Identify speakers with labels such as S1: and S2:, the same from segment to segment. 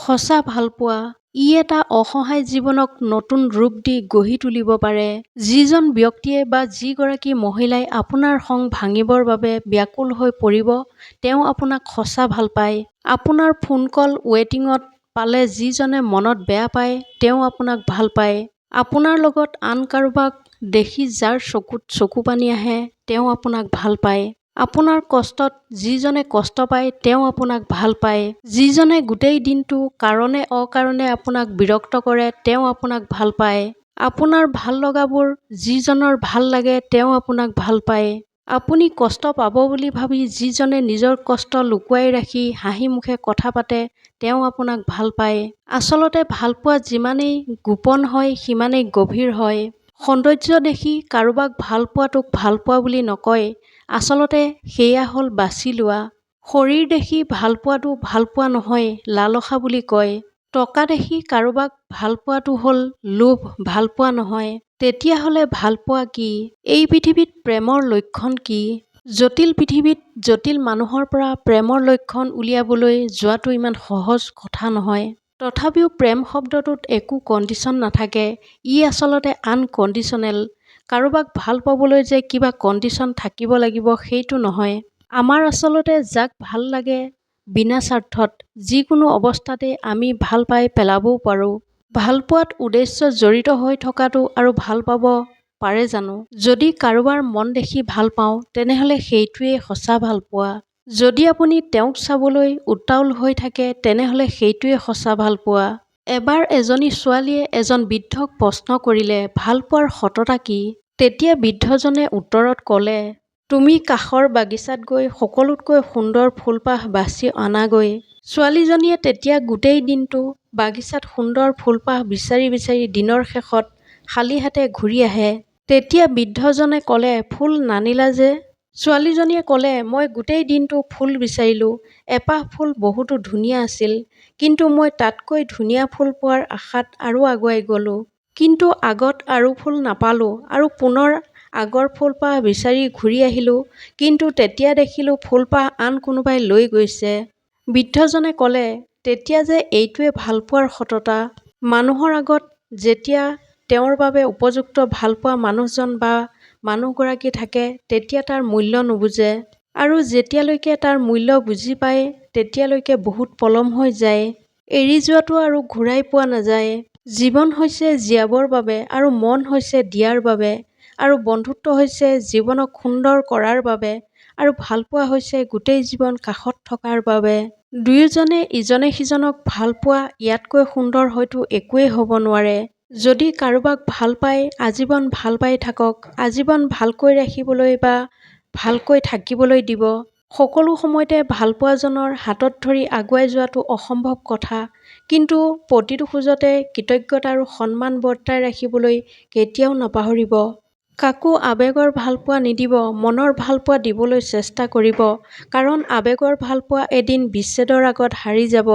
S1: সঁচা ভালপোৱা ই এটা অসহায় জীৱনক নতুন ৰূপ দি গঢ়ি তুলিব পাৰে। যিজন ব্যক্তিয়ে বা যিগৰাকী মহিলাই আপোনাৰ খং ভাঙিবৰ বাবে ব্যাকুল হৈ পৰিব, তেওঁ আপোনাক সঁচা ভাল পায়। আপোনাৰ ফোন কল ৱেটিঙত পালে যিজনে মনত বেয়া পায়, তেওঁ আপোনাক ভাল পায়। আপোনাৰ লগত আন কাৰোবাক দেখি যাৰ চকুত চকুপানী আহে, তেওঁ আপোনাক ভাল পায়। আপোনাৰ কষ্টত যিজনে কষ্ট পায়, তেওঁ আপোনাক ভাল পায়। যিজনে গোটেই দিনটো কাৰণে অকাৰণে আপোনাক বিৰক্ত কৰে, তেওঁ আপোনাক ভাল পায়। আপোনাৰ ভাল লগাবোৰ যিজনৰ ভাল লাগে, তেওঁ আপোনাক ভাল পায়। আপুনি কষ্ট পাব বুলি ভাবি যিজনে নিজৰ কষ্ট লুকুৱাই ৰাখি হাঁহি মুখে কথা পাতে, তেওঁ আপোনাক ভাল পায়। আচলতে ভালপোৱা যিমানেই গোপন হয়, সিমানেই গভীৰ হয়। সৌন্দৰ্য দেখি কাৰোবাক ভাল পোৱাটোক ভালপোৱা বুলি নকয়। আচলতে সেয়া হ'ল বাছি লোৱা। শৰীৰ দেখি ভালপোৱাটো ভালপোৱা নহয়, লালসা বুলি কয়। টকা দেখি কাৰোবাক ভাল পোৱাটো হ'ল লোভ, ভালপোৱা নহয়। তেতিয়াহ'লে ভালপোৱা কি? এই পৃথিৱীত প্ৰেমৰ লক্ষণ কি? জটিল পৃথিৱীত জটিল মানুহৰ পৰা প্ৰেমৰ লক্ষণ উলিয়াবলৈ যোৱাটো ইমান সহজ কথা নহয়। তথাপিও প্ৰেম শব্দটোত একো কণ্ডিশ্যন নাথাকে। ই আচলতে আনকণ্ডিশ্যনেল। কাৰোবাক ভাল পাবলৈ যে কিবা কণ্ডিশ্যন থাকিব লাগিব সেইটো নহয়। আমাৰ আচলতে যাক ভাল লাগে বিনা স্বাৰ্থত, যিকোনো অৱস্থাতে আমি ভাল পাই পেলাবও পাৰোঁ। ভালপোৱাত উদ্দেশ্য জড়িত হৈ থকাটো আৰু ভাল পাব পাৰে জানো? যদি কাৰোবাৰ মন দেখি ভাল পাওঁ, তেনেহ'লে সেইটোৱেই সঁচা ভালপোৱা। যদি আপুনি তেওঁক চাবলৈ উতাউল হৈ থাকে, তেনেহ'লে সেইটোৱেই সঁচা ভালপোৱা। এবাৰ এজনী ছোৱালীয়ে এজন বৃদ্ধক প্ৰশ্ন কৰিলে, ভালপোৱাৰ সততা কি? তেতিয়া বৃদ্ধজনে উত্তৰত ক'লে, তুমি কাষৰ বাগিচাত গৈ সকলোতকৈ সুন্দৰ ফুলপাহ বাছি অনাগৈ। ছোৱালীজনীয়ে তেতিয়া গোটেই দিনটো বাগিচাত সুন্দৰ ফুলপাহ বিচাৰি বিচাৰি দিনৰ শেষত খালী হাতে ঘূৰি আহে। তেতিয়া বৃদ্ধজনে ক'লে, ফুল নানিলা যে? ছোৱালীজনীয়ে ক'লে, মই গোটেই দিনটো ফুল বিচাৰিলোঁ। এপাহ ফুল বহুতো ধুনীয়া আছিল, কিন্তু মই তাতকৈ ধুনীয়া ফুল পোৱাৰ আশাত আৰু আগুৱাই গ'লোঁ। কিন্তু আগত আৰু ফুল নাপালোঁ আৰু পুনৰ আগৰ ফুলপাহ বিচাৰি ঘূৰি আহিলোঁ, কিন্তু তেতিয়া দেখিলোঁ ফুলপাহ আন কোনোবাই লৈ গৈছে। বৃদ্ধজনে ক'লে, তেতিয়া যে এইটোৱে ভালপোৱাৰ সততা। মানুহৰ আগত যেতিয়া তেওঁৰ বাবে উপযুক্ত ভালপোৱা মানুহজন বা মানুহগৰাকী থাকে, তেতিয়া তাৰ মূল্য নুবুজে। আৰু যেতিয়ালৈকে তাৰ মূল্য বুজি পায়, তেতিয়ালৈকে বহুত পলম হৈ যায়। এৰি যোৱাটো আৰু ঘূৰাই পোৱা নাযায়। জীৱন হৈছে জীয়াবৰ বাবে আৰু মন হৈছে দিয়াৰ বাবে আৰু বন্ধুত্ব হৈছে জীৱনক সুন্দৰ কৰাৰ বাবে আৰু ভালপোৱা হৈছে গোটেই জীৱন কাষত থকাৰ বাবে। দুয়োজনে ইজনে সিজনক ভাল পোৱা ইয়াতকৈ সুন্দৰ হয়তো একোৱেই হ'ব নোৱাৰে। যদি কাৰোবাক ভাল পায়, আজীৱন ভাল পাই থাকক। আজীৱন ভালকৈ ৰাখিবলৈ বা ভালকৈ থাকিবলৈ দিব। সকলো সময়তে ভালপোৱাজনৰ হাতত ধৰি আগুৱাই যোৱাটো অসম্ভৱ কথা, কিন্তু প্ৰতিটো খোজতে কৃতজ্ঞতা আৰু সন্মান বৰ্তাই ৰাখিবলৈ কেতিয়াও নাপাহৰিব। কাকো আৱেগৰ ভালপোৱা নিদিব, মনৰ ভালপোৱা দিবলৈ চেষ্টা কৰিব। কাৰণ আৱেগৰ ভালপোৱা এদিন বিচ্ছেদৰ আগত হাৰি যাব,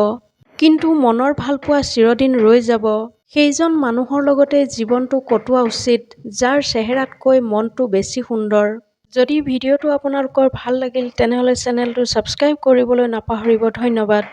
S1: কিন্তু মনৰ ভালপোৱা চিৰদিন ৰৈ যাব। সেইজন মানুহৰ লগতে জীৱনটো কটোৱা উচিত, যাৰ চেহেৰাতকৈ মনটো বেছি সুন্দৰ। যদি ভিডিঅ'টো আপোনালোকৰ ভাল লাগিল, তেনেহ'লে চেনেলটো ছাবস্ক্ৰাইব কৰিবলৈ নাপাহৰিব। ধন্যবাদ।